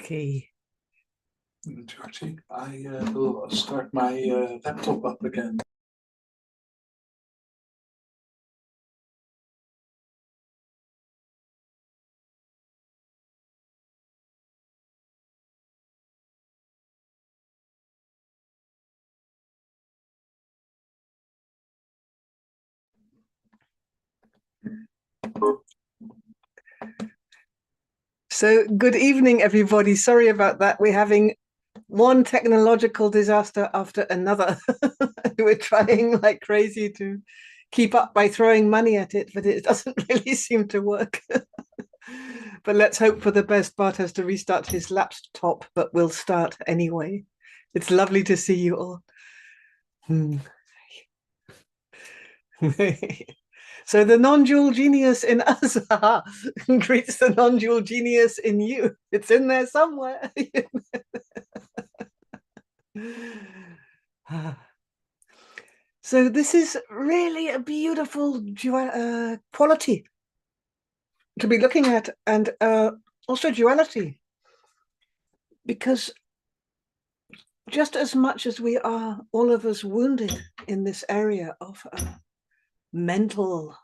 Okay. Georgie, I will start my laptop up again. So good evening, everybody. Sorry about that. We're having one technological disaster after another. We're trying like crazy to keep up by throwing money at it, but it doesn't really seem to work. But let's hope for the best. Bart has to restart his laptop, but we'll start anyway. It's lovely to see you all. So the non-dual genius in us greets the non-dual genius in you. It's in there somewhere. So this is really a beautiful quality to be looking at, and also duality, because just as much as we are, all of us, wounded in this area of mental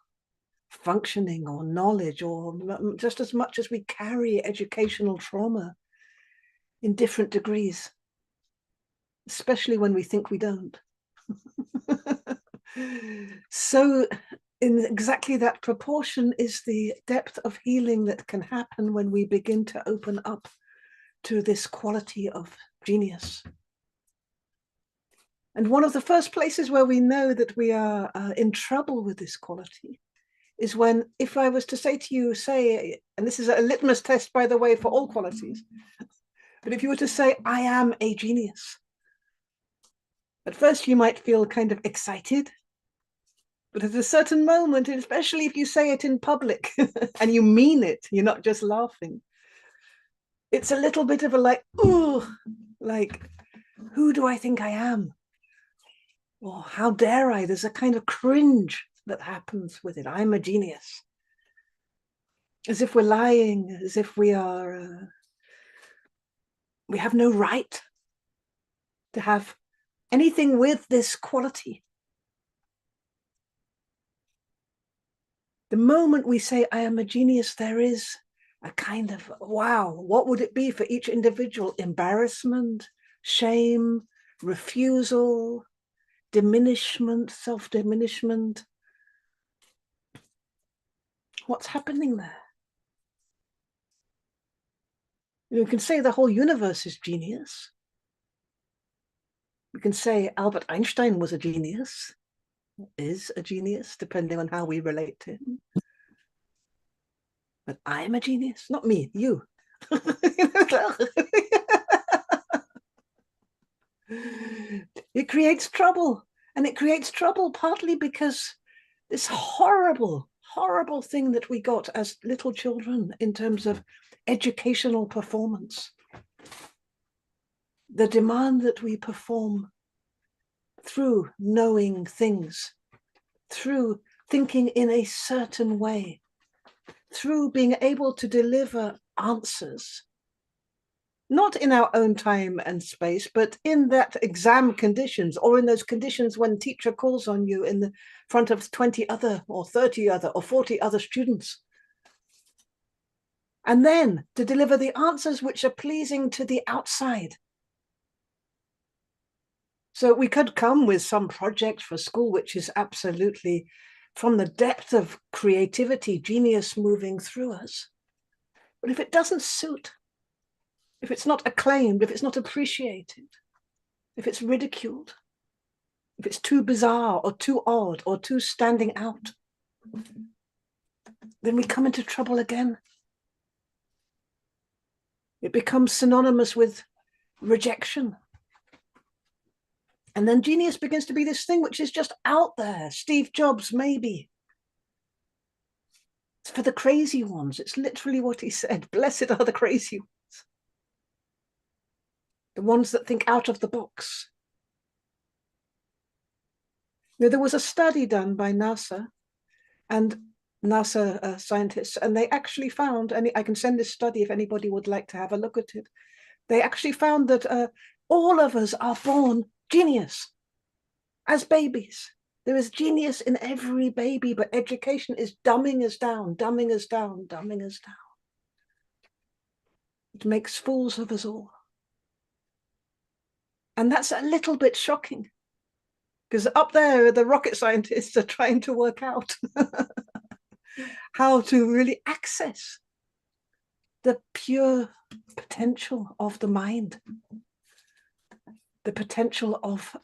functioning or knowledge, or just as much as we carry educational trauma in different degrees, especially when we think we don't. So in exactly that proportion is the depth of healing that can happen when we begin to open up to this quality of genius. And one of the first places where we know that we are in trouble with this quality is when, if I was to say to you, say, and this is a litmus test, by the way, for all qualities, but if you were to say, I am a genius, at first you might feel kind of excited, but at a certain moment, especially if you say it in public and you mean it, you're not just laughing, it's a little bit of a like, ooh, like, who do I think I am? Or how dare I? There's a kind of cringe that happens with it. I'm a genius. As if we're lying, as if we are, we have no right to have anything with this quality. The moment we say, I am a genius, there is a kind of, wow, what would it be for each individual? Embarrassment, shame, refusal, diminishment, self-diminishment. What's happening there? You can say the whole universe is genius. We can say Albert Einstein was a genius, is a genius, depending on how we relate to him. But I'm a genius, not me, you. It creates trouble. And it creates trouble partly because this horrible, horrible thing that we got as little children in terms of educational performance. The demand that we perform through knowing things, through thinking in a certain way, through being able to deliver answers, not in our own time and space, but in that exam conditions, or in those conditions when teacher calls on you in the front of 20 other or 30 other or 40 other students. And then to deliver the answers which are pleasing to the outside. So we could come with some project for school, which is absolutely from the depth of creativity, genius moving through us. But if it doesn't suit, if it's not acclaimed, if it's not appreciated, if it's ridiculed, if it's too bizarre or too odd or too standing out, then we come into trouble again. It becomes synonymous with rejection. And then genius begins to be this thing which is just out there. Steve Jobs, maybe. It's for the crazy ones. It's literally what he said. Blessed are the crazy ones. The ones that think out of the box. Now, there was a study done by NASA, and NASA scientists, and they actually found, and I can send this study if anybody would like to have a look at it. They actually found that all of us are born genius as babies. There is genius in every baby, but education is dumbing us down, dumbing us down, dumbing us down. It makes fools of us all. And that's a little bit shocking, because up there, the rocket scientists are trying to work out how to really access the pure potential of the mind, the potential of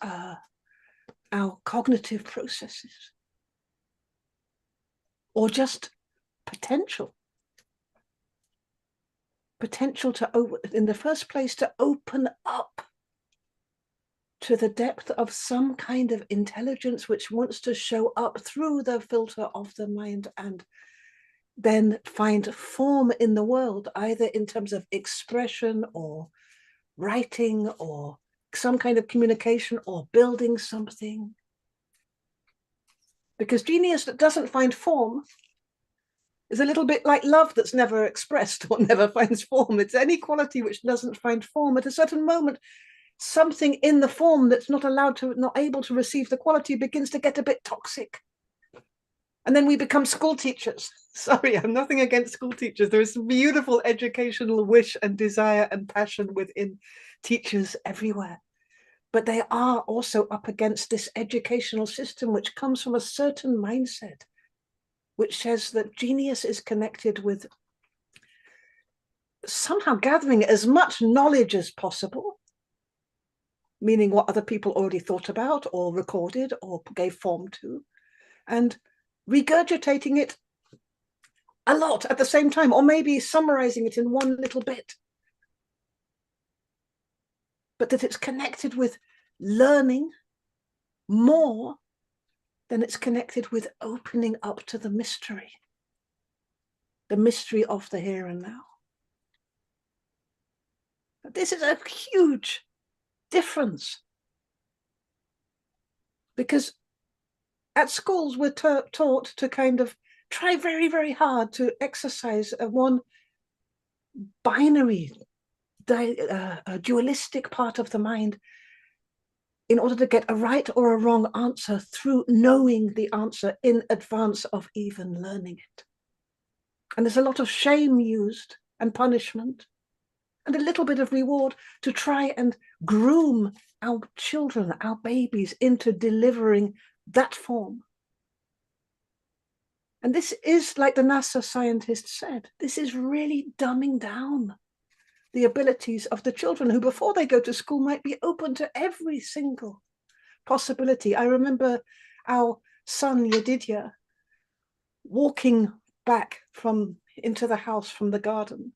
our cognitive processes, or just potential. Potential to, in the first place, to open up to the depth of some kind of intelligence which wants to show up through the filter of the mind and then find form in the world, either in terms of expression or writing or some kind of communication or building something. Because genius that doesn't find form is a little bit like love that's never expressed or never finds form. It's any quality which doesn't find form. At a certain moment, something in the form that's not able to receive the quality begins to get a bit toxic. And then we become school teachers. Sorry, I'm nothing against school teachers. There is beautiful educational wish and desire and passion within teachers everywhere. But they are also up against this educational system, which comes from a certain mindset, which says that genius is connected with somehow gathering as much knowledge as possible, meaning what other people already thought about or recorded or gave form to, and regurgitating it a lot at the same time, or maybe summarizing it in one little bit. But that it's connected with learning more than it's connected with opening up to the mystery of the here and now. This is a huge difference, because at schools we're taught to kind of try very, very hard to exercise one binary, a dualistic part of the mind in order to get a right or a wrong answer through knowing the answer in advance of even learning it. And there's a lot of shame used and punishment and a little bit of reward to try and groom our children, our babies, into delivering that form. And this is, like the NASA scientists said, this is really dumbing down the abilities of the children who, before they go to school, might be open to every single possibility. I remember our son, Yedidya, walking back into the house from the garden.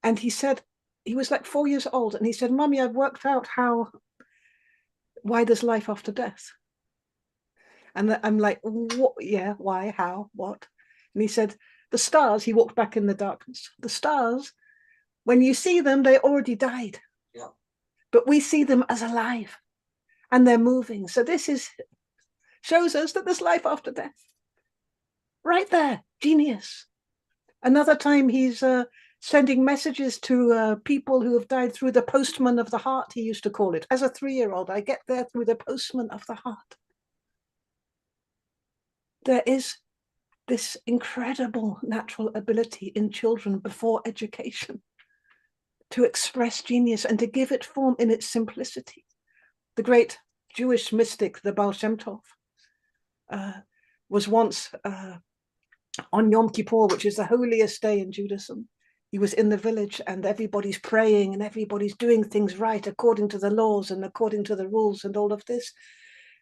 And he said, he was like 4 years old, and he said, "Mummy, I've worked out why there's life after death." And I'm like, "What? Yeah, why, how, what?" And he said, "The stars," he walked back in the darkness, "the stars, when you see them, they already died. Yeah. But we see them as alive and they're moving. So this shows us that there's life after death." Right there, genius. Another time he's sending messages to people who have died through the postman of the heart, he used to call it. As a 3-year-old, I get there through the postman of the heart. There is this incredible natural ability in children before education to express genius and to give it form in its simplicity. The great Jewish mystic, the Baal Shem Tov, was once on Yom Kippur, which is the holiest day in Judaism. He was in the village and everybody's praying and everybody's doing things right according to the laws and according to the rules and all of this.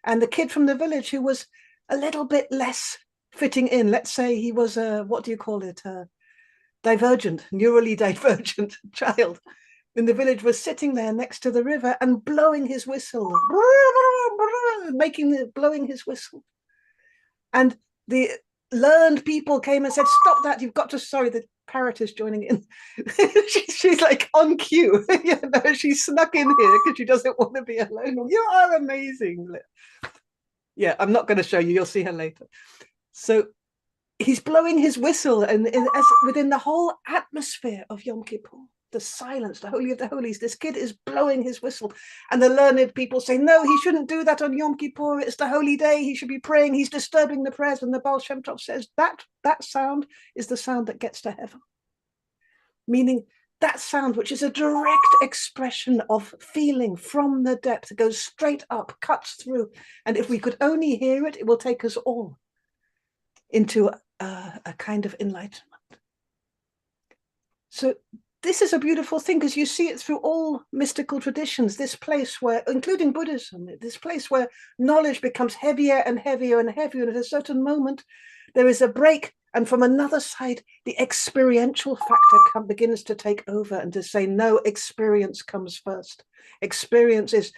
And the kid from the village who was a little bit less fitting in, let's say he was what do you call it? Divergent, neurally divergent child in the village, was sitting there next to the river and blowing his whistle, blowing his whistle. And the learned people came and said, "Stop that, you've got to," sorry, the parrot is joining in. she's like on cue. You know, she snuck in here because she doesn't want to be alone. You are amazing. Yeah, I'm not going to show you, you'll see her later. So he's blowing his whistle, and as within the whole atmosphere of Yom Kippur, the silence, the Holy of the Holies, this kid is blowing his whistle, and the learned people say, no, he shouldn't do that on Yom Kippur. It's the holy day. He should be praying. He's disturbing the prayers. And the Baal Shem Tov says that sound is the sound that gets to heaven. Meaning that sound, which is a direct expression of feeling from the depth, goes straight up, cuts through. And if we could only hear it, it will take us all into a kind of enlightenment. So this is a beautiful thing, because you see it through all mystical traditions, this place where, including Buddhism, this place where knowledge becomes heavier and heavier and heavier, and at a certain moment there is a break, and from another side the experiential factor begins to take over and to say, no, experience comes first. Experience is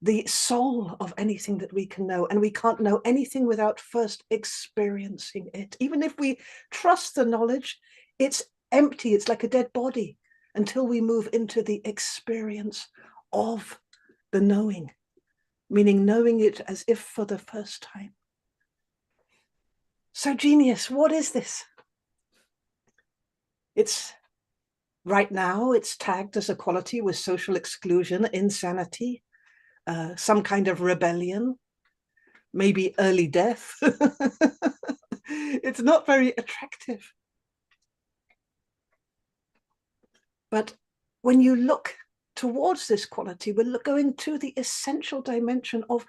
the soul of anything that we can know, and we can't know anything without first experiencing it. Even if we trust the knowledge, it's empty, it's like a dead body, until we move into the experience of the knowing, meaning knowing it as if for the first time. So genius, what is this? It's right now, it's tagged as a quality with social exclusion, insanity, some kind of rebellion, maybe early death. It's not very attractive. But when you look towards this quality, we're going to the essential dimension of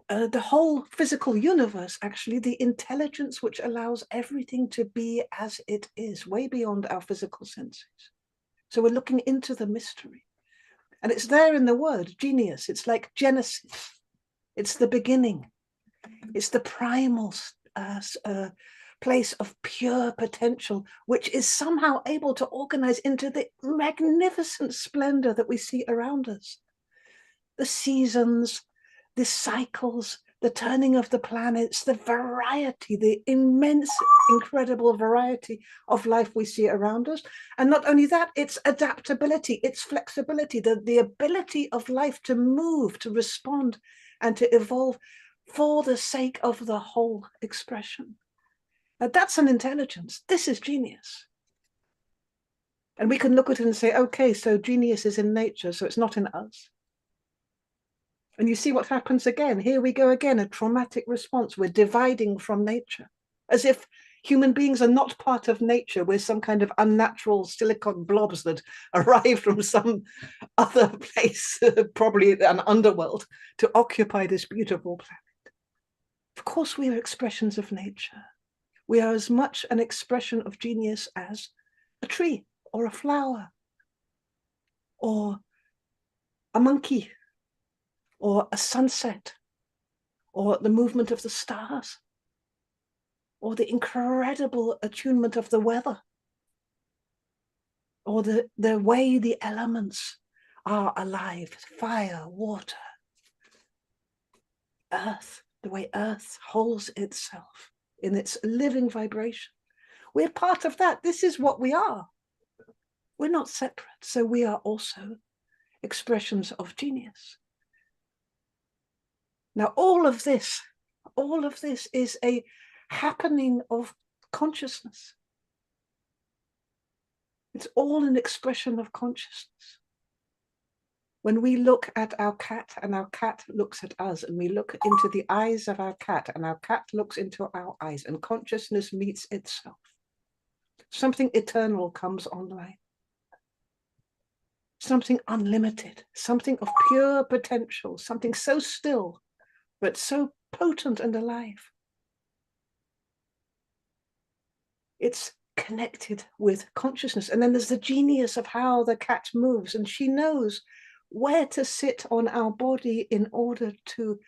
the whole physical universe, actually, the intelligence which allows everything to be as it is, way beyond our physical senses. So we're looking into the mystery. And it's there in the word, genius. It's like Genesis. It's the beginning. It's the primal place of pure potential, which is somehow able to organize into the magnificent splendor that we see around us. The seasons, the cycles, the turning of the planets, the variety, the immense, incredible variety of life we see around us. And not only that, its adaptability, its flexibility, the ability of life to move, to respond, and to evolve for the sake of the whole expression. Now that's an intelligence. This is genius. And we can look at it and say, okay, so genius is in nature, so it's not in us. And you see what happens again. Here we go again, a traumatic response. We're dividing from nature, as if human beings are not part of nature. We're some kind of unnatural silicon blobs that arrived from some other place, probably an underworld, to occupy this beautiful planet. Of course, we are expressions of nature. We are as much an expression of genius as a tree or a flower or a monkey or a sunset or the movement of the stars or the incredible attunement of the weather or the way the elements are alive, fire, water, earth, the way earth holds itself in its living vibration. We're part of that. This is what we are. We're not separate. So we are also expressions of genius. Now, all of this is a happening of consciousness. It's all an expression of consciousness. When we look at our cat and our cat looks at us, and we look into the eyes of our cat and our cat looks into our eyes, and consciousness meets itself, something eternal comes online. Something unlimited, something of pure potential, something so still, but so potent and alive. It's connected with consciousness. And then there's the genius of how the cat moves, and she knows where to sit on our body in order to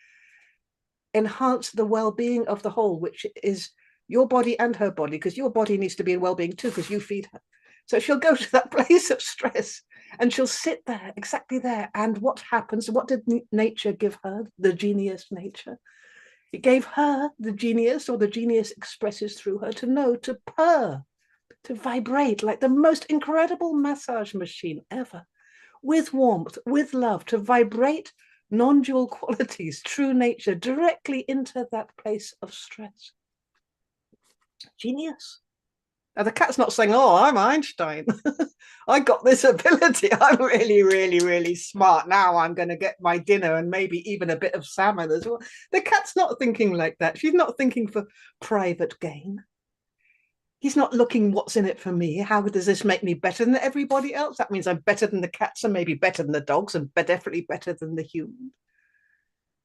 enhance the well-being of the whole, which is your body and her body, because your body needs to be in well-being too, because you feed her. So she'll go to that place of stress and she'll sit there, exactly there. And what happens? What did nature give her? The genius nature. It gave her the genius, or the genius expresses through her, to know, to purr, to vibrate like the most incredible massage machine ever, with warmth, with love, to vibrate non-dual qualities, true nature, directly into that place of stress. Genius. Now, the cat's not saying, oh, I'm Einstein. I got this ability. I'm really, really, really smart. Now I'm going to get my dinner and maybe even a bit of salmon as well. The cat's not thinking like that. She's not thinking for private gain. He's not looking what's in it for me. How does this make me better than everybody else? That means I'm better than the cats and maybe better than the dogs and definitely better than the humans.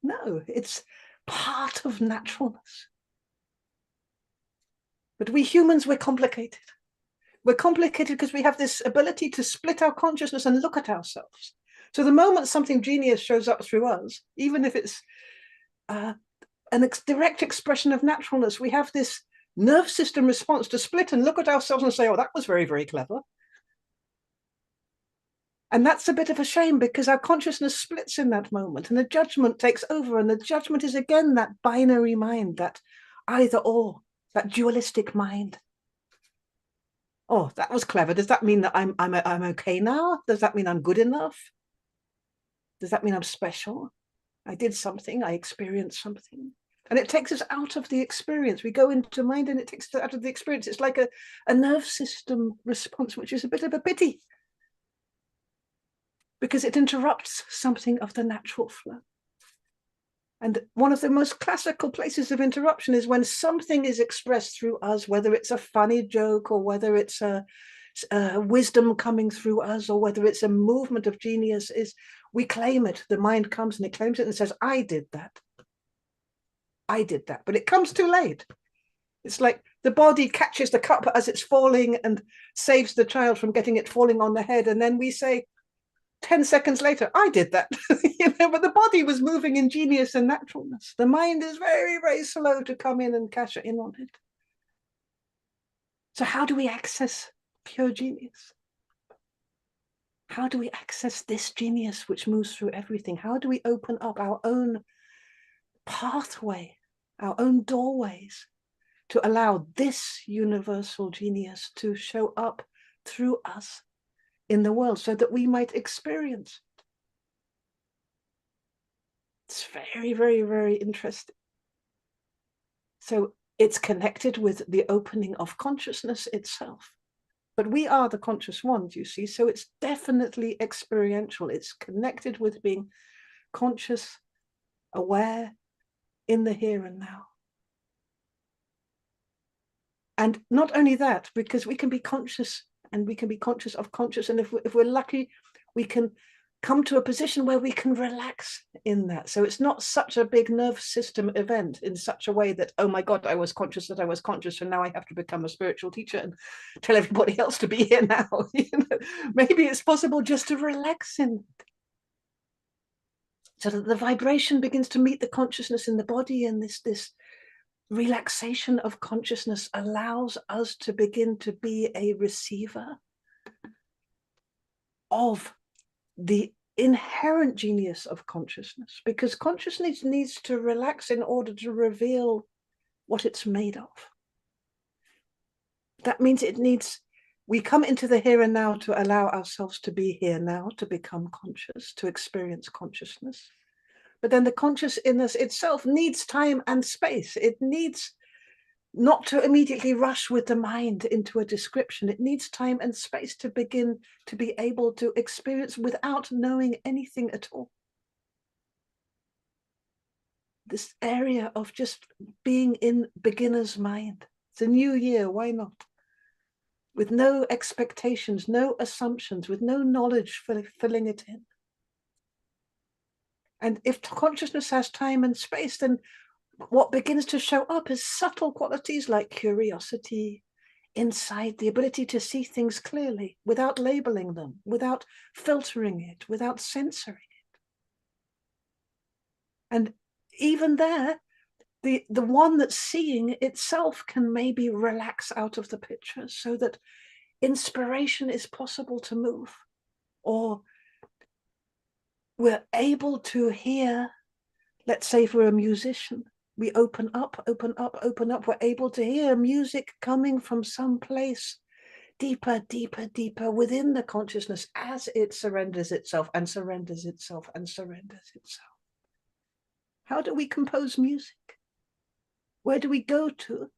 No, it's part of naturalness. But we humans, we're complicated. We're complicated because we have this ability to split our consciousness and look at ourselves. So the moment something genius shows up through us, even if it's direct expression of naturalness, we have this nerve system response to split and look at ourselves and say, oh, that was very, very clever. And that's a bit of a shame because our consciousness splits in that moment and the judgment takes over. And the judgment is again that binary mind, that either or, that dualistic mind. Oh, that was clever. Does that mean that I'm okay now? Does that mean I'm good enough? Does that mean I'm special? I did something, I experienced something. And it takes us out of the experience. We go into mind and it takes us out of the experience. It's like a nerve system response, which is a bit of a pity because it interrupts something of the natural flow. And one of the most classical places of interruption is when something is expressed through us, whether it's a funny joke or whether it's a wisdom coming through us or whether it's a movement of genius, is we claim it. The mind comes and it claims it and says, I did that. I did that. But it comes too late. It's like the body catches the cup as it's falling and saves the child from getting it falling on the head. And then we say, 10 seconds later, I did that. But the body was moving in genius and naturalness. The mind is very, very slow to come in and cash in on it. So how do we access pure genius? How do we access this genius which moves through everything? How do we open up our own pathway, our own doorways to allow this universal genius to show up through us in the world so that we might experience it? It's very, very, very interesting. So it's connected with the opening of consciousness itself. But we are the conscious ones, you see, so it's definitely experiential. It's connected with being conscious, aware, in the here and now. And not only that, because we can be conscious and we can be conscious of conscious. And if we're lucky, we can come to a position where we can relax in that. So it's not such a big nervous system event in such a way that, oh my God, I was conscious that I was conscious, and now I have to become a spiritual teacher and tell everybody else to be here now. Maybe it's possible just to relax in it, so that the vibration begins to meet the consciousness in the body, and this relaxation of consciousness allows us to begin to be a receiver of the inherent genius of consciousness, because consciousness needs to relax in order to reveal what it's made of. That means we come into the here and now to allow ourselves to be here now, to become conscious, to experience consciousness. But then the conscious in us itself needs time and space. It needs not to immediately rush with the mind into a description. It needs time and space to begin to be able to experience without knowing anything at all. This area of just being in beginner's mind. It's a new year, why not? With no expectations, no assumptions, with no knowledge filling it in. And if consciousness has time and space, then what begins to show up is subtle qualities like curiosity, insight, the ability to see things clearly without labeling them, without filtering it, without censoring it. And even there, the one that's seeing itself can maybe relax out of the picture so that inspiration is possible to move, or we're able to hear. Let's say if we're a musician, we open up, we're able to hear music coming from some place deeper, deeper, deeper within the consciousness as it surrenders itself and surrenders itself and surrenders itself. How do we compose music? Where do we go to?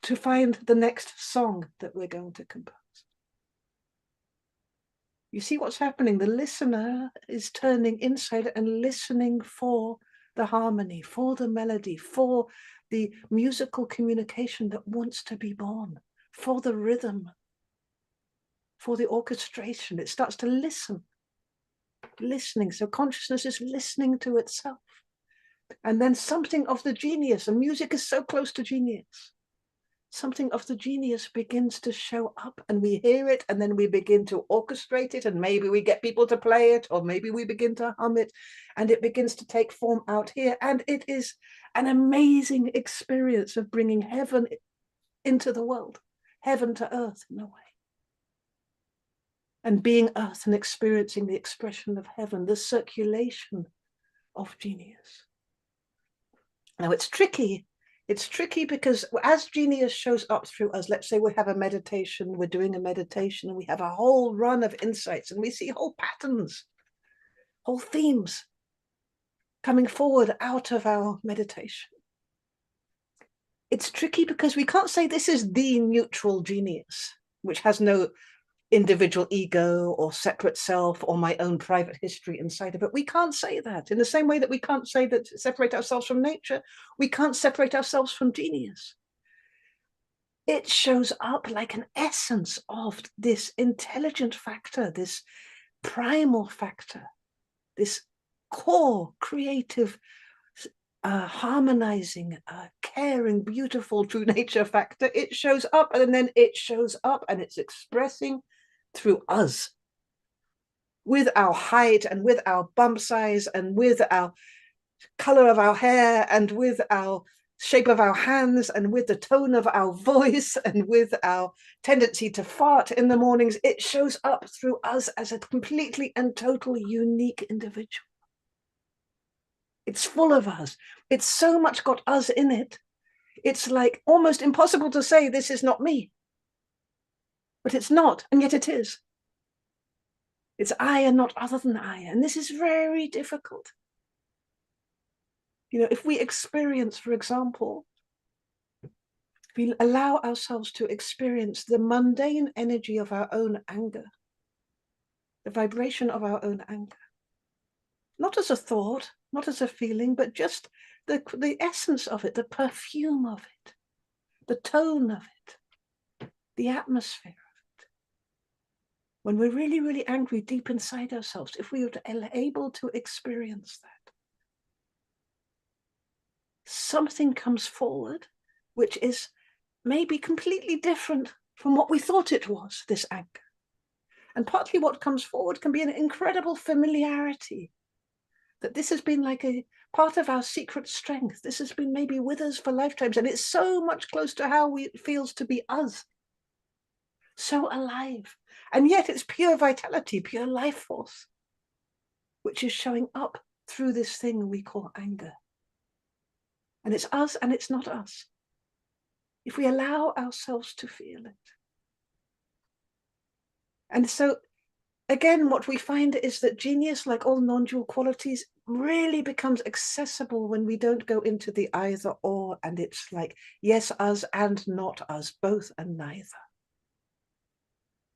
to find the next song that we're going to compose. You see what's happening? The listener is turning inside and listening for the harmony, for the melody, for the musical communication that wants to be born, for the rhythm, for the orchestration. It starts to listen, listening. So consciousness is listening to itself. And then something of the genius, and music is so close to genius. Something of the genius begins to show up, and we hear it, and then we begin to orchestrate it, and maybe we get people to play it, or maybe we begin to hum it, and it begins to take form out here. And it is an amazing experience of bringing heaven into the world, heaven to earth in a way. And being earth and experiencing the expression of heaven, the circulation of genius. Now it's tricky. It's tricky because as genius shows up through us, let's say we have a meditation, we're doing a meditation, and we have a whole run of insights, and we see whole patterns, whole themes coming forward out of our meditation. It's tricky because we can't say this is the neutral genius, which has no individual ego or separate self or my own private history inside of it. We can't say that. In the same way that we can't say that, separate ourselves from nature, we can't separate ourselves from genius. It shows up like an essence of this intelligent factor, this primal factor, this core creative, harmonizing, caring, beautiful true nature factor. It shows up, and then it shows up and it's expressing through us, with our height and with our bump size and with our color of our hair and with our shape of our hands and with the tone of our voice and with our tendency to fart in the mornings. It shows up through us as a completely and totally unique individual. It's full of us. It's so much got us in it. It's like almost impossible to say this is not me. But it's not, and yet it is. It's I and not other than I. And this is very difficult. You know, if we experience, for example, if we allow ourselves to experience the mundane energy of our own anger, the vibration of our own anger, not as a thought, not as a feeling, but just the essence of it, the perfume of it, the tone of it, the atmosphere. When we're really, really angry deep inside ourselves, if we were able to experience that, something comes forward which is maybe completely different from what we thought it was, this anger. And partly what comes forward can be an incredible familiarity, that this has been like a part of our secret strength. This has been maybe with us for lifetimes, and it's so much close to how it feels to be us. So alive. And yet it's pure vitality, pure life force, which is showing up through this thing we call anger. And it's us and it's not us. If we allow ourselves to feel it. And so, again, what we find is that genius, like all non-dual qualities, really becomes accessible when we don't go into the either or, and it's like, yes, us and not us, both and neither.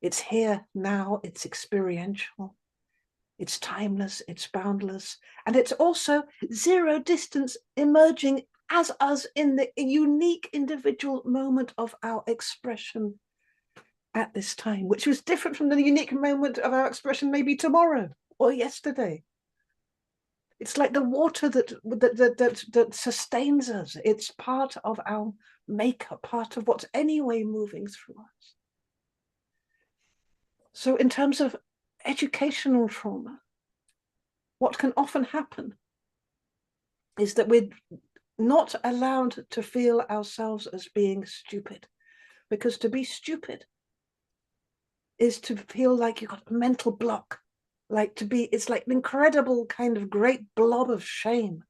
It's here now, it's experiential, it's timeless, it's boundless, and it's also zero distance, emerging as us in the unique individual moment of our expression at this time, which was different from the unique moment of our expression maybe tomorrow or yesterday. It's like the water that sustains us. It's part of our makeup, part of what's anyway moving through us. So in terms of educational trauma, what can often happen is that we're not allowed to feel ourselves as being stupid, because to be stupid is to feel like you've got a mental block, like to be, it's like an incredible kind of great blob of shame.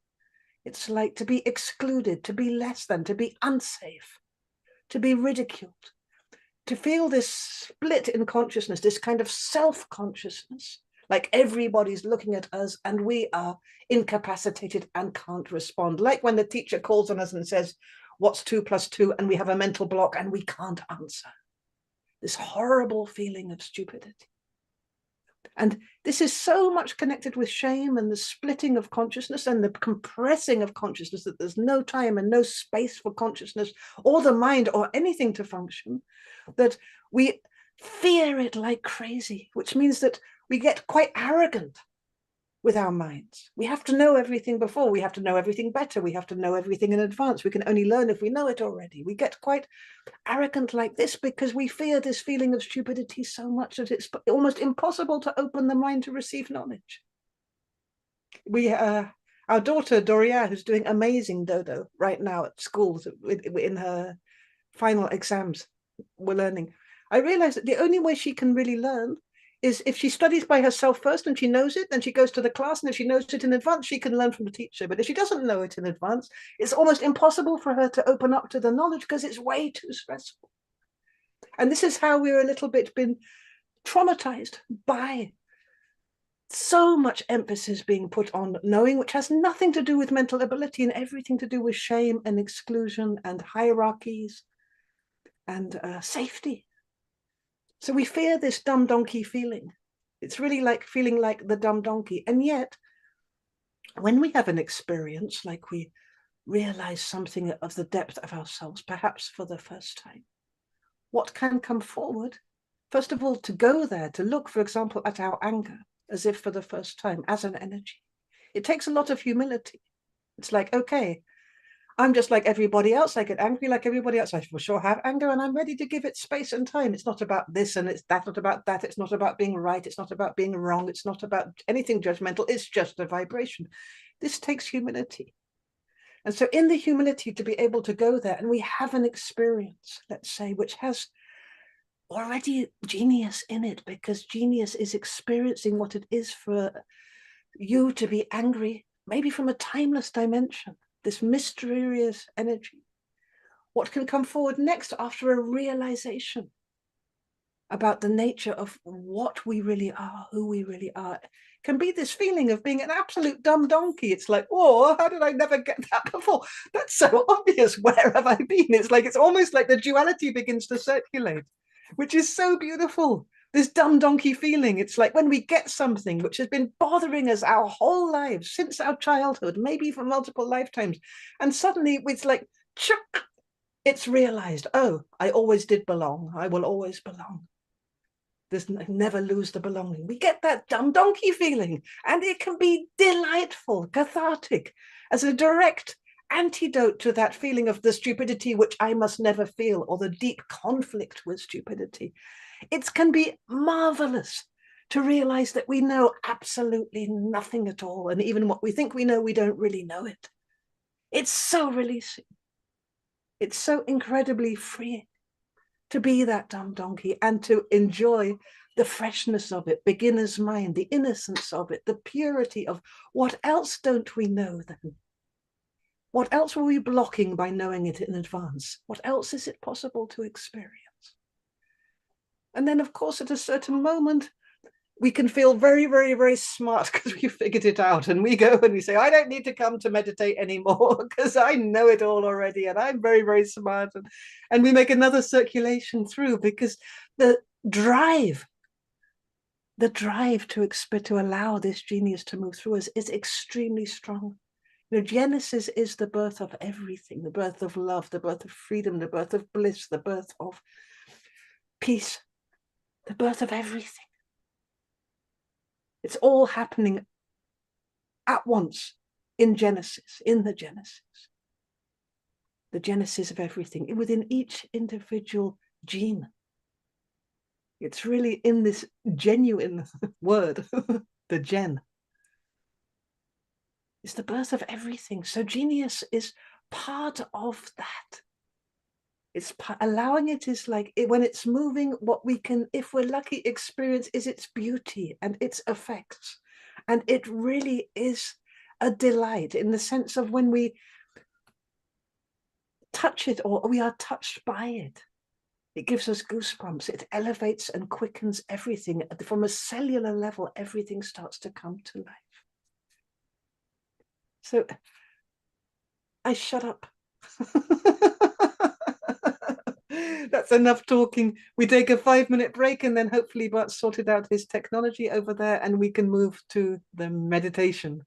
It's like to be excluded, to be less than, to be unsafe, to be ridiculed. To feel this split in consciousness, this kind of self-consciousness, like everybody's looking at us and we are incapacitated and can't respond. Like when the teacher calls on us and says, what's 2 + 2, and we have a mental block and we can't answer. This horrible feeling of stupidity. And this is so much connected with shame and the splitting of consciousness and the compressing of consciousness, that there's no time and no space for consciousness or the mind or anything to function, that we fear it like crazy, which means that we get quite arrogant with our minds. We have to know everything before, we have to know everything better, we have to know everything in advance. We can only learn if we know it already. We get quite arrogant like this because we fear this feeling of stupidity so much that it's almost impossible to open the mind to receive knowledge. Our daughter Doria, who's doing amazing dodo right now at school in her final exams, we're learning. I realized that the only way she can really learn is if she studies by herself first and she knows it, then she goes to the class, and if she knows it in advance, she can learn from the teacher. But if she doesn't know it in advance, it's almost impossible for her to open up to the knowledge because it's way too stressful. And this is how we're a little bit been traumatized by so much emphasis being put on knowing, which has nothing to do with mental ability and everything to do with shame and exclusion and hierarchies and safety. So we fear this dumb donkey feeling. It's really like feeling like the dumb donkey. And yet, when we have an experience, like we realize something of the depth of ourselves, perhaps for the first time, what can come forward? First of all, to go there, to look, for example, at our anger, as if for the first time, as an energy. It takes a lot of humility. It's like, okay, I'm just like everybody else. I get angry like everybody else. I for sure have anger, and I'm ready to give it space and time. It's not about this and it's that, not about that. It's not about being right. It's not about being wrong. It's not about anything judgmental. It's just a vibration. This takes humility. And so in the humility to be able to go there, and we have an experience, let's say, which has already genius in it, because genius is experiencing what it is for you to be angry, maybe from a timeless dimension, this mysterious energy. What can come forward next after a realization about the nature of what we really are, who we really are, can be this feeling of being an absolute dumb donkey. It's like, oh, how did I never get that before? That's so obvious. Where have I been? It's like, it's almost like the duality begins to circulate, which is so beautiful. This dumb donkey feeling. It's like when we get something which has been bothering us our whole lives, since our childhood, maybe for multiple lifetimes, and suddenly it's like, chuck, it's realized, oh, I always did belong. I will always belong. There's never lose the belonging. We get that dumb donkey feeling, and it can be delightful, cathartic, as a direct antidote to that feeling of the stupidity which I must never feel, or the deep conflict with stupidity. It can be marvelous to realize that we know absolutely nothing at all, and even what we think we know, we don't really know it. It's so releasing. It's so incredibly freeing to be that dumb donkey and to enjoy the freshness of it, beginner's mind, the innocence of it, the purity of what else don't we know then? What else were we blocking by knowing it in advance? What else is it possible to experience? And then, of course, at a certain moment, we can feel very, very, very smart because we figured it out. And we go and we say, I don't need to come to meditate anymore because I know it all already. And I'm very, very smart. And we make another circulation through, because the drive to allow this genius to move through us is extremely strong. You know, Genesis is the birth of everything, the birth of love, the birth of freedom, the birth of bliss, the birth of peace, the birth of everything. It's all happening at once in Genesis, in the Genesis of everything, within each individual gene. It's really in this genuine word, the gen. It's the birth of everything. So genius is part of that. It's allowing it is like when it's moving, what we can, if we're lucky, experience is its beauty and its effects. And it really is a delight in the sense of when we touch it or we are touched by it. It gives us goosebumps. It elevates and quickens everything. From a cellular level, everything starts to come to life. So I shut up That's enough talking. We take a 5-minute break and then hopefully Bart's sorted out his technology over there and we can move to the meditation.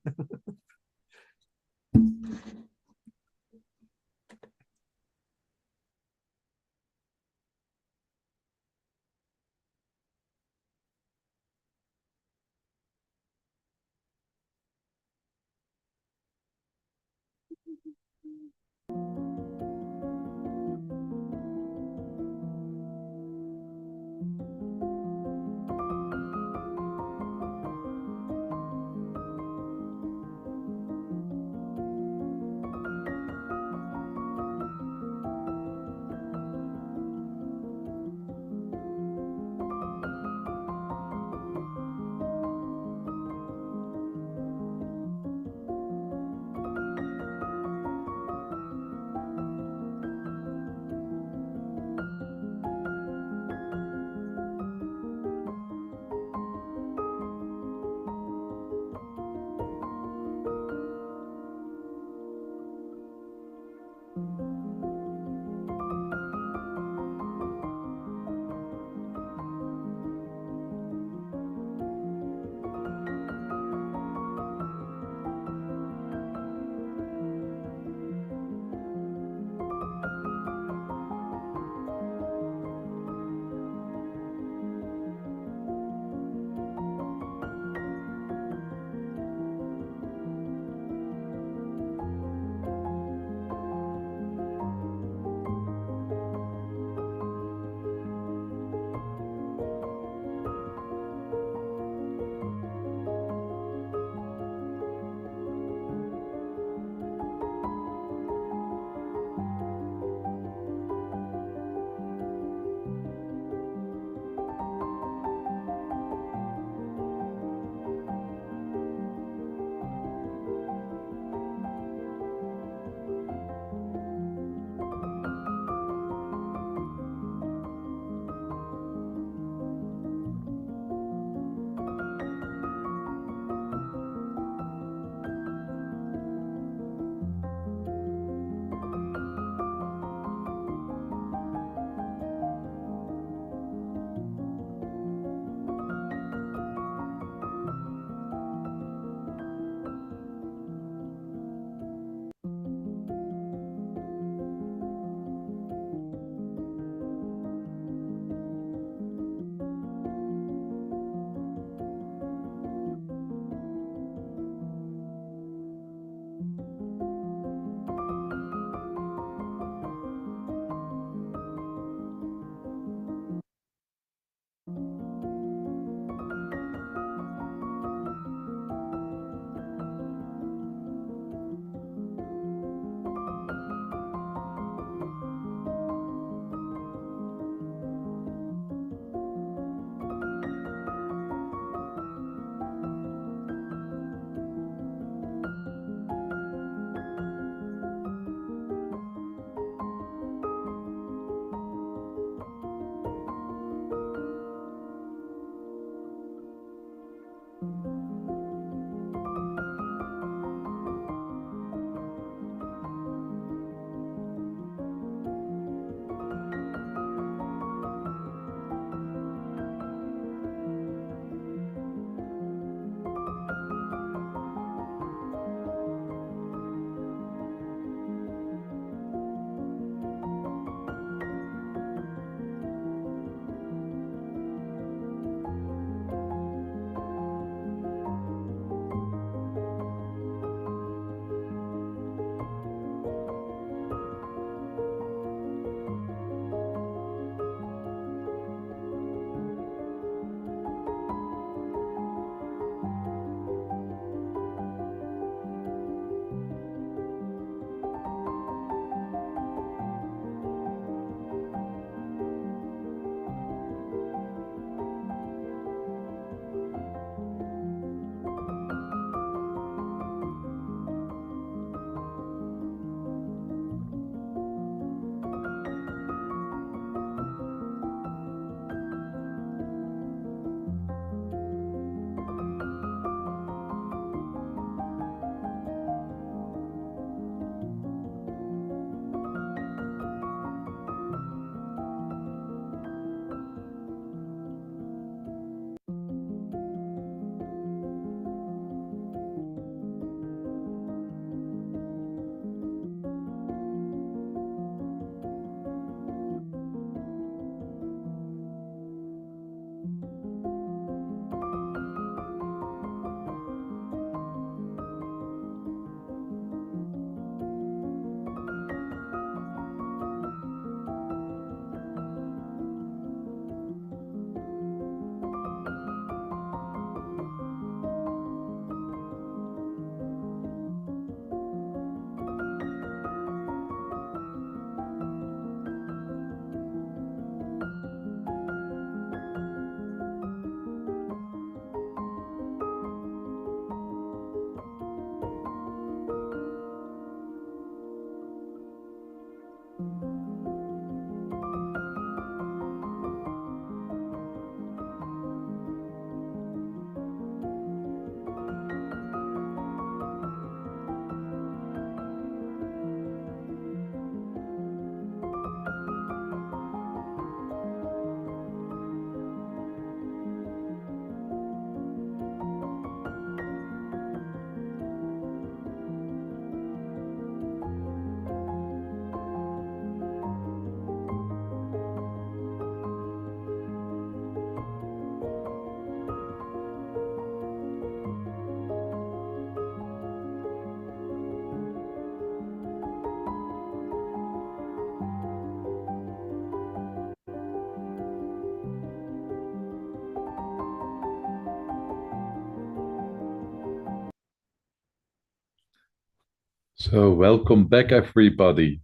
So, welcome back, everybody.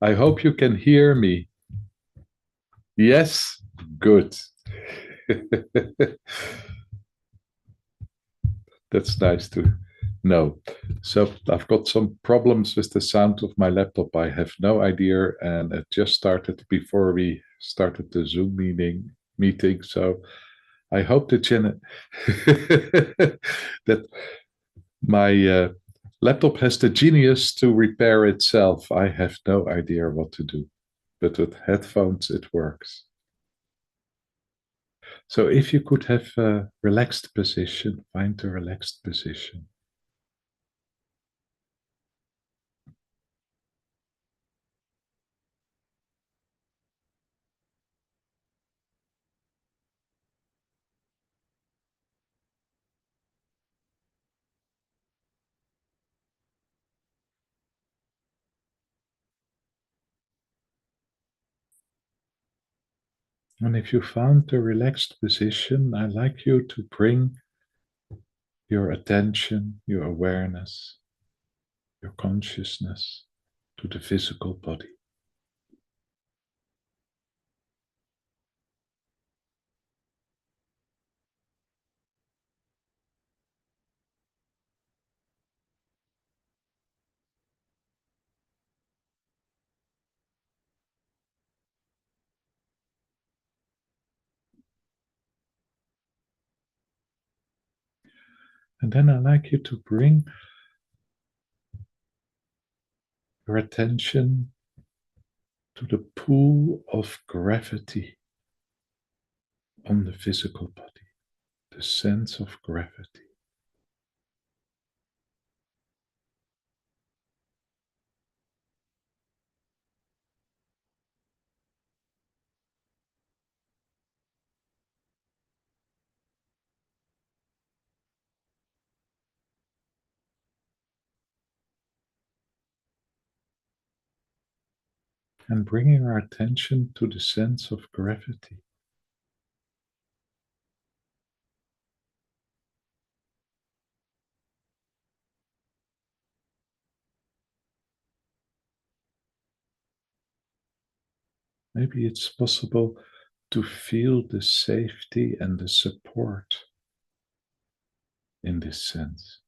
I hope you can hear me. Yes, good. That's nice to know. So, I've got some problems with the sound of my laptop. I have no idea, and it just started before we started the Zoom meeting. So, I hope that that my laptop has the genius to repair itself. I have no idea what to do, but with headphones it works. So if you could have a relaxed position, find a relaxed position. And if you found a relaxed position, I'd like you to bring your attention, your awareness, your consciousness to the physical body. And then I'd like you to bring your attention to the pull of gravity on the physical body, the sense of gravity. And bringing our attention to the sense of gravity. Maybe it's possible to feel the safety and the support in this sense.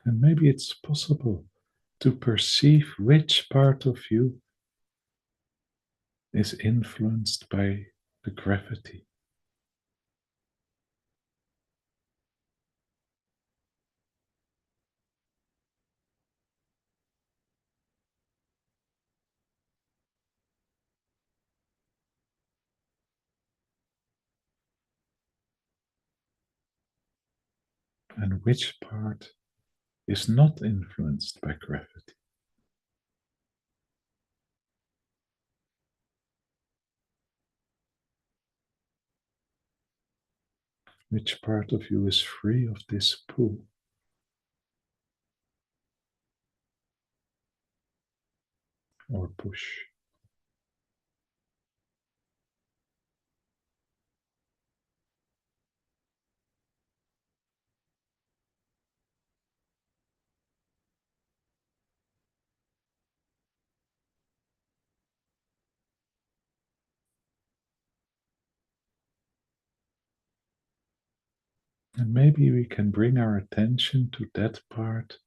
And maybe it's possible to perceive which part of you is influenced by the gravity. And which part is not influenced by gravity. Which part of you is free of this pull? Or push? And maybe we can bring our attention to that part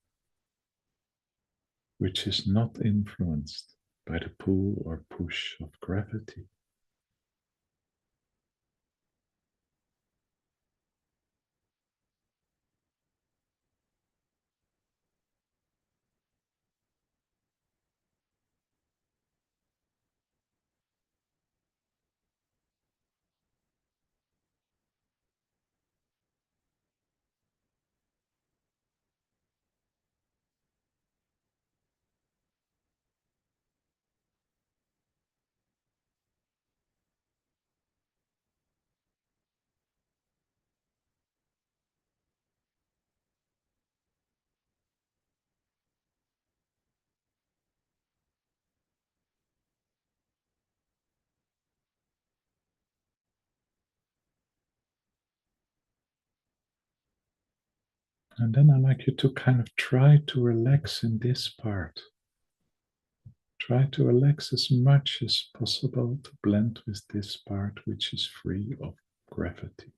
which is not influenced by the pull or push of gravity. And then I'd like you to kind of try to relax in this part. Try to relax as much as possible to blend with this part, which is free of gravity.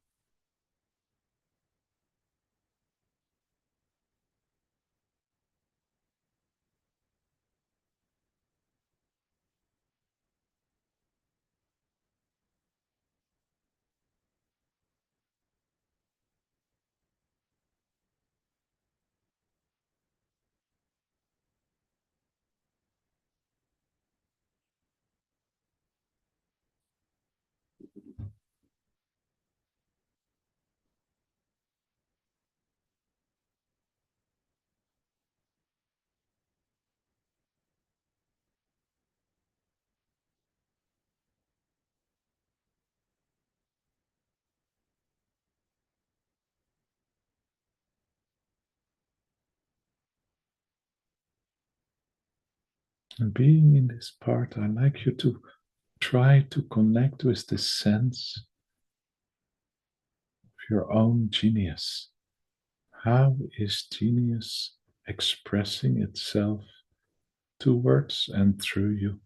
And being in this part, I'd like you to try to connect with the sense of your own genius. How is genius expressing itself towards and through you?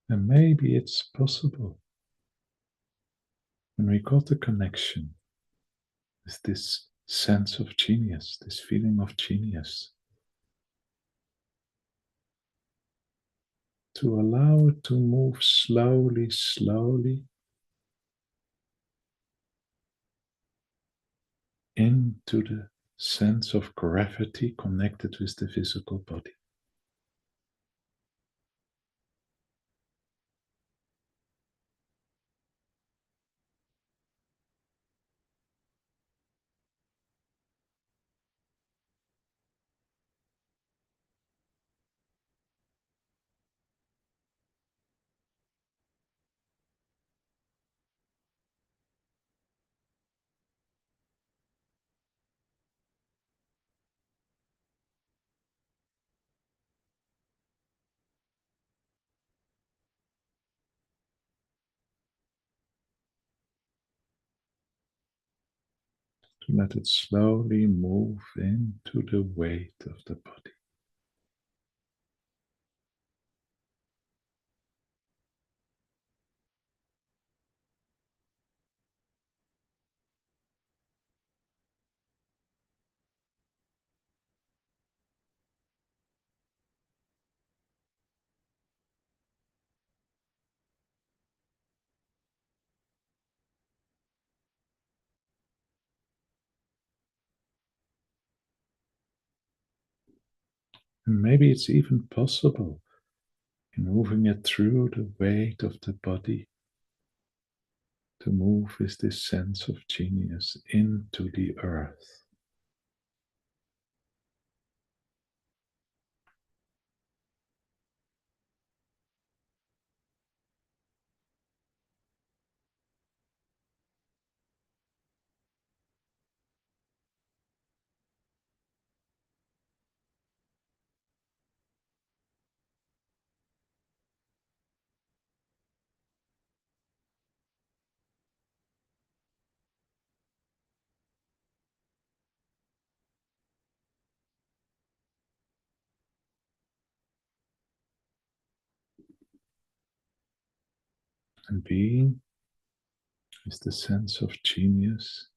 And maybe it's possible when we got the connection with this sense of genius, this feeling of genius, to allow it to move slowly, slowly into the sense of gravity connected with the physical body. To let it slowly move into the weight of the body. And maybe it's even possible in moving it through the weight of the body to move with this sense of genius into the earth. And being is the sense of genius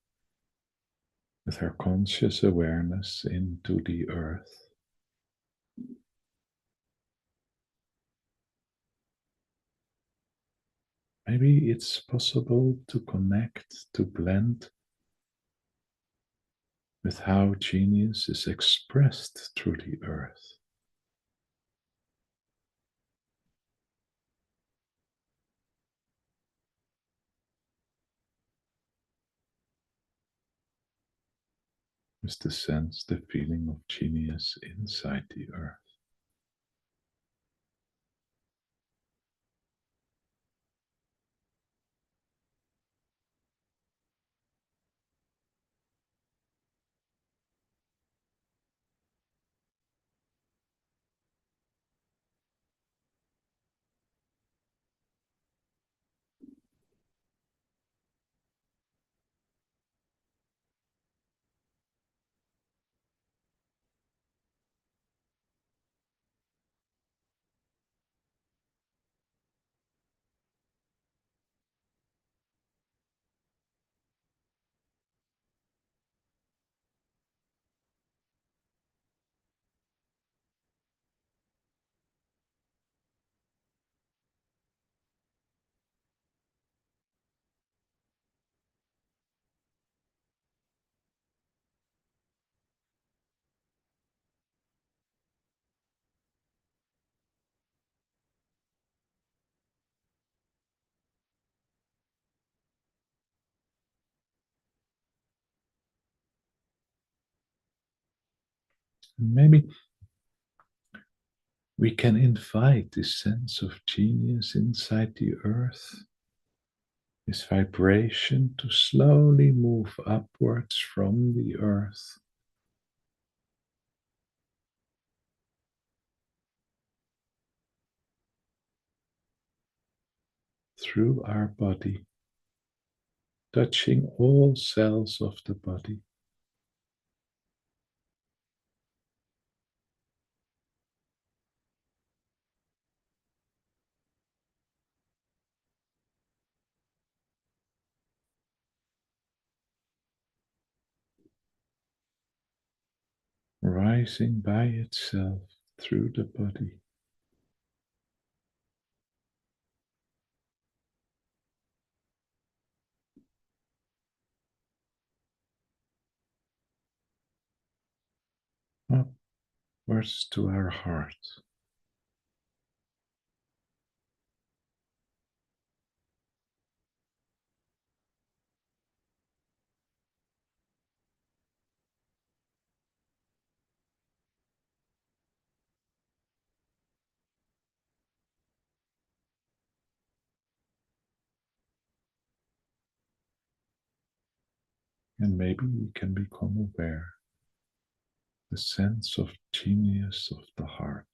with her conscious awareness into the earth. Maybe it's possible to connect, to blend with how genius is expressed through the earth. With the sense, the feeling of genius inside the earth. Maybe we can invite this sense of genius inside the earth, this vibration to slowly move upwards from the earth, through our body, touching all cells of the body. Rising by itself through the body. Upwards to our heart. And maybe we can become aware the sense of genius of the heart.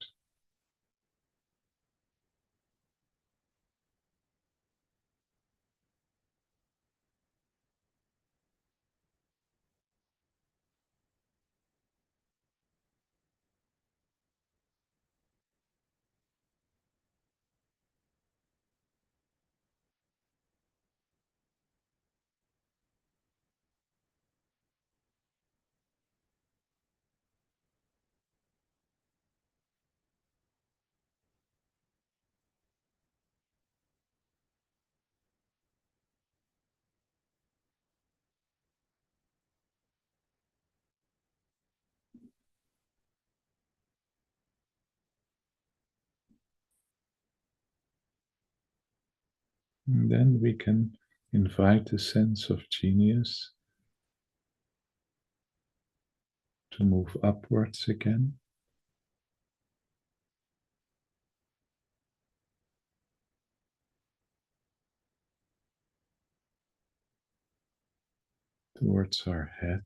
And then we can invite a sense of genius to move upwards again. Towards our head.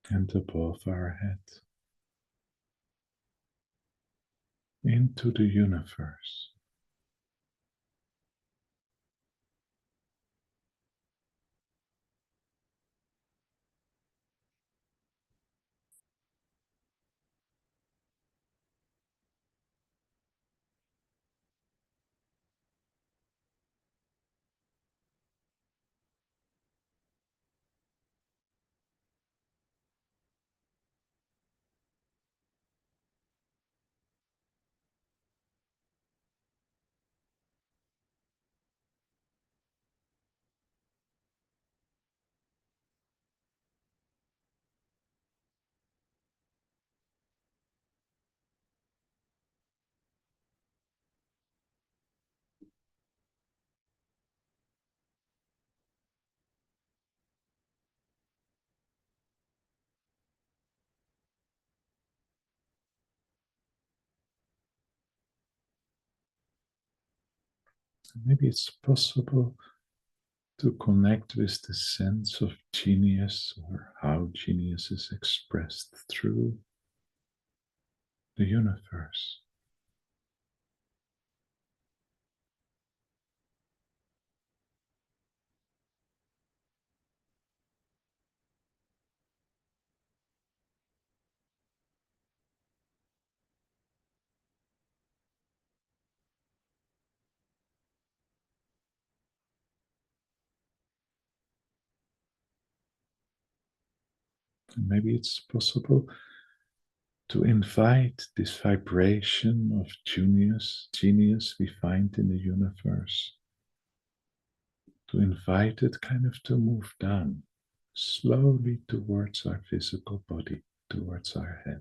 And above our head. into the universe. Maybe it's possible to connect with the sense of genius or how genius is expressed through the universe. And maybe it's possible to invite this vibration of genius we find in the universe, to invite it kind of to move down slowly towards our physical body, towards our head.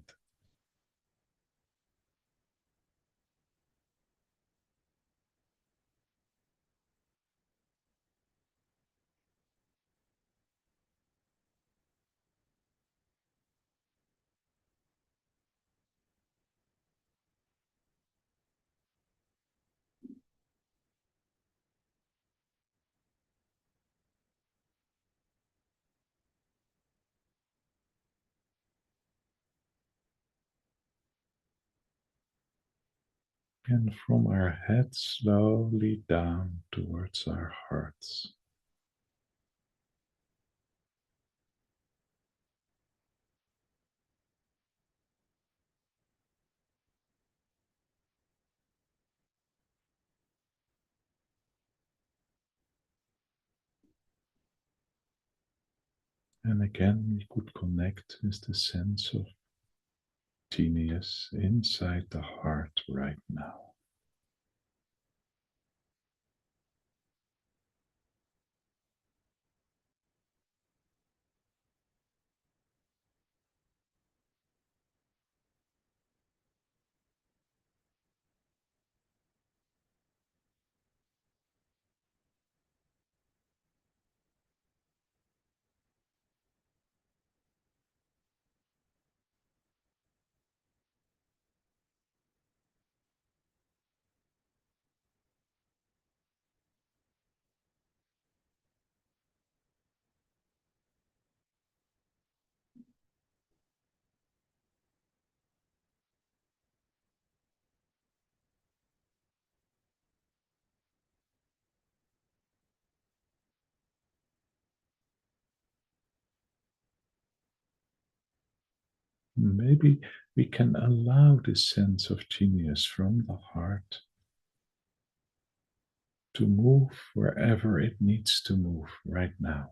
And from our head slowly down towards our hearts. And again, we could connect with the sense of genius inside the heart right now. Maybe we can allow this sense of genius from the heart to move wherever it needs to move right now.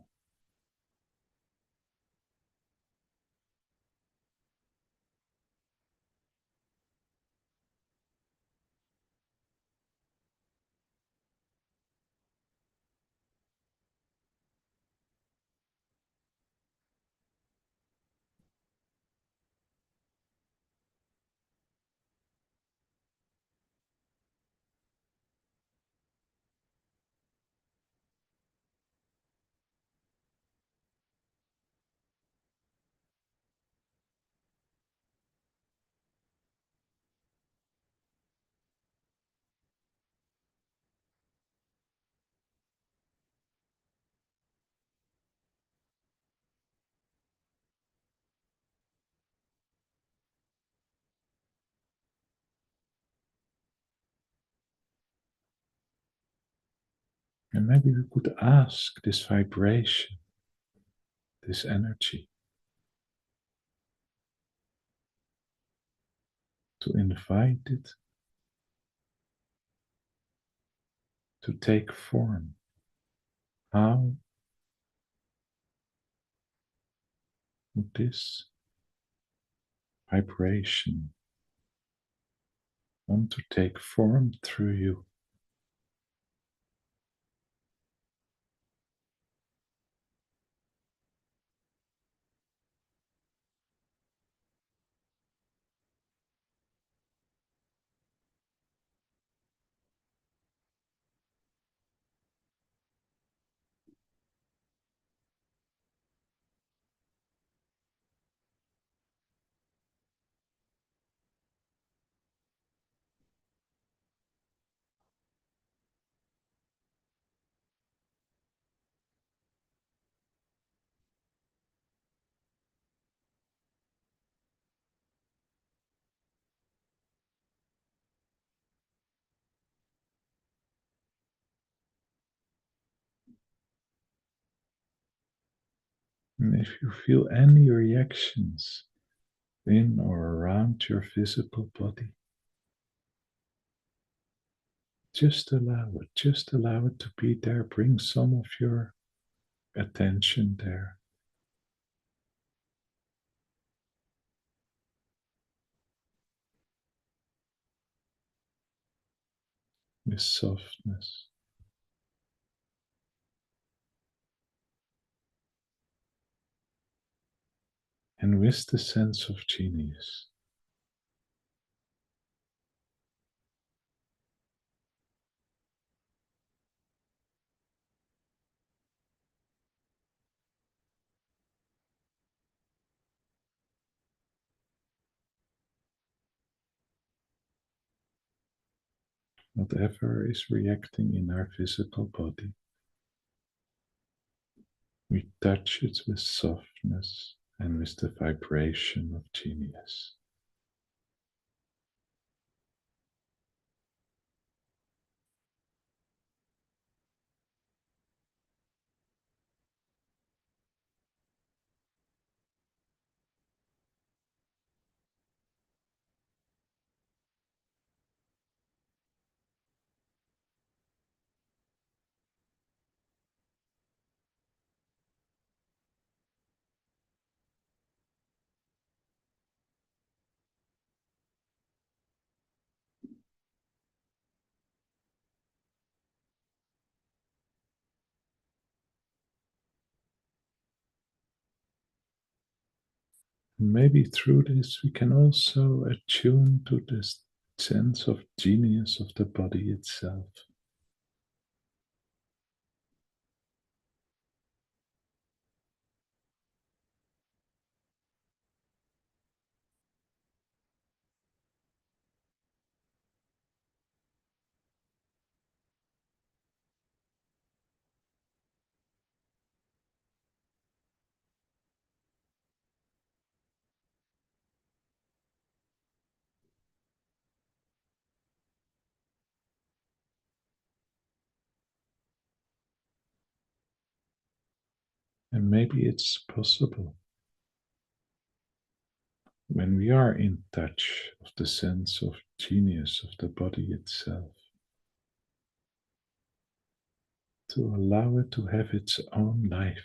And maybe we could ask this vibration, this energy, to invite it to take form. How would this vibration want to take form through you? And if you feel any reactions in or around your physical body, just allow it to be there. Bring some of your attention there. With softness. And with the sense of genius. Whatever is reacting in our physical body, we touch it with softness and with the vibration of genius. Maybe through this we can also attune to this sense of genius of the body itself. And maybe it's possible when we are in touch of the sense of genius of the body itself, to allow it to have its own life.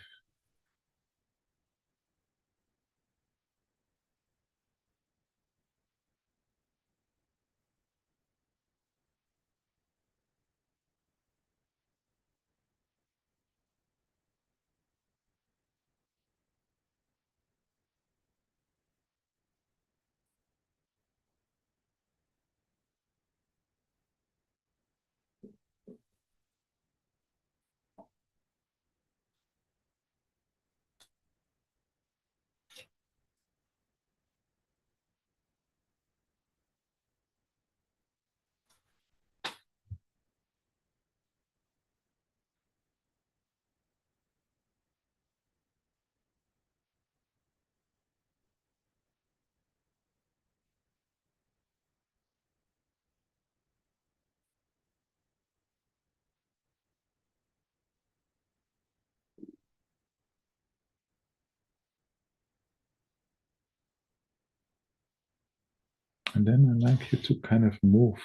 And then I'd like you to kind of move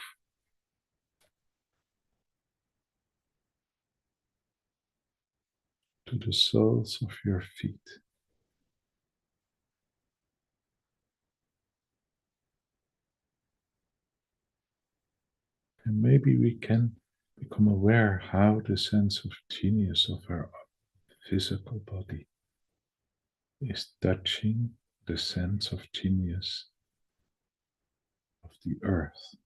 to the soles of your feet. And maybe we can become aware how the sense of genius of our physical body is touching the sense of genius of the earth.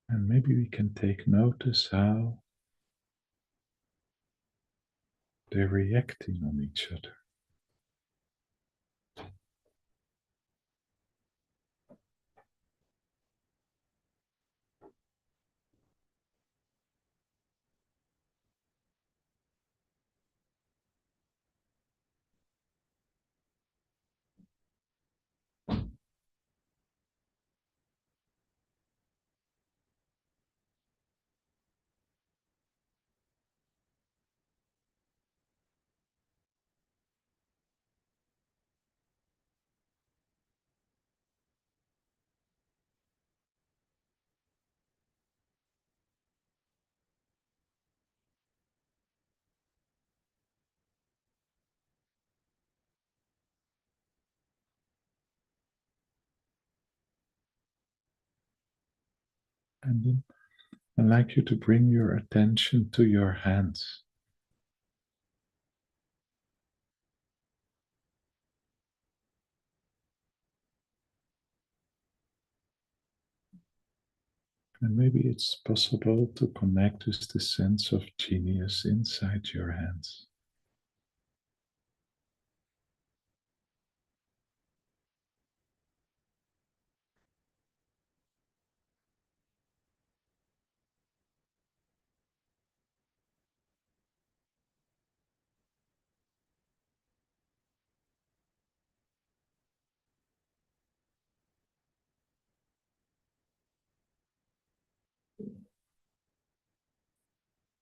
And maybe we can take notice how they're reacting on each other. And then I'd like you to bring your attention to your hands. And maybe it's possible to connect with the sense of genius inside your hands.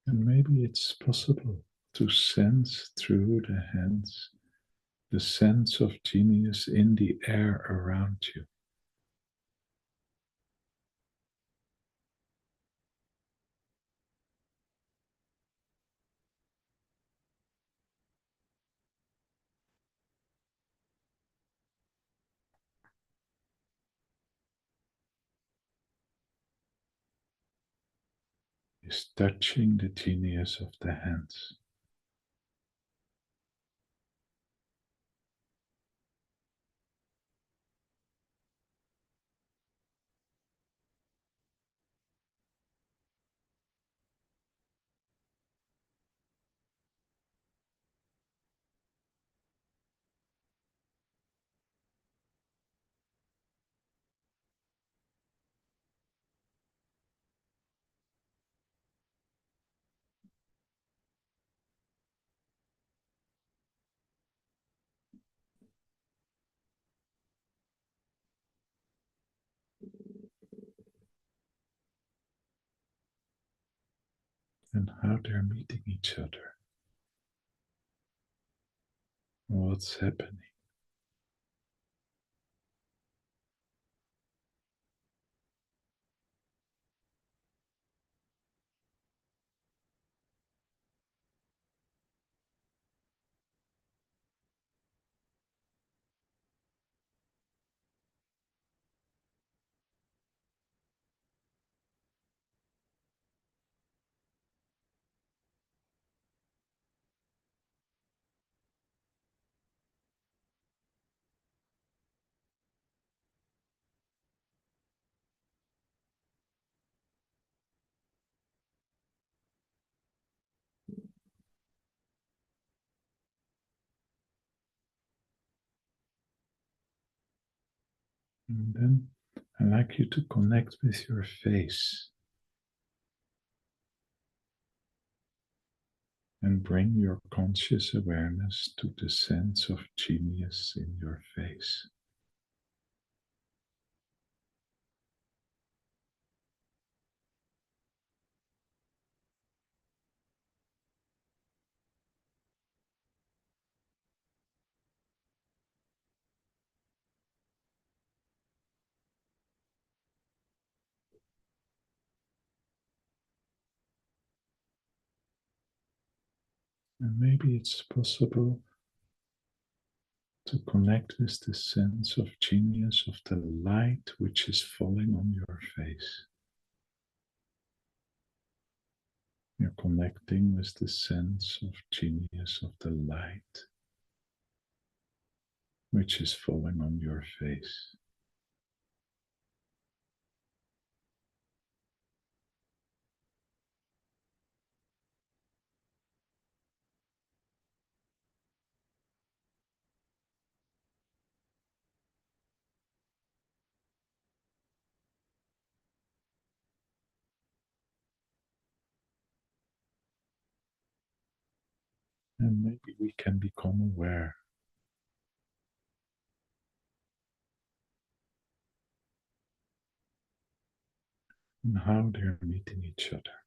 And maybe it's possible to sense through the hands the sense of genius in the air around you. Is touching the genius of the hands. And how they're meeting each other. What's happening? And then I'd like you to connect with your face and bring your conscious awareness to the sense of genius in your face. And maybe it's possible to connect with the sense of genius of the light which is falling on your face. You're connecting with the sense of genius of the light which is falling on your face. And maybe we can become aware in how they're meeting each other.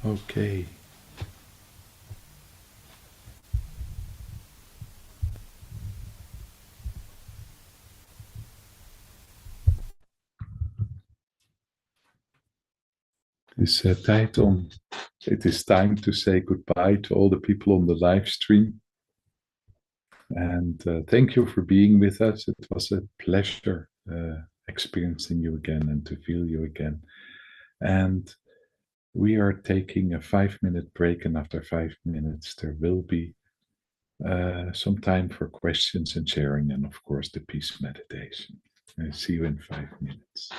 Okay. Het is time to say goodbye to all the people on the live stream. And thank you for being with us. It was a pleasure experiencing you again and to feel you again. And we are taking a 5-minute break, and after 5 minutes, there will be some time for questions and sharing, and of course, the peace meditation. I see you in 5 minutes.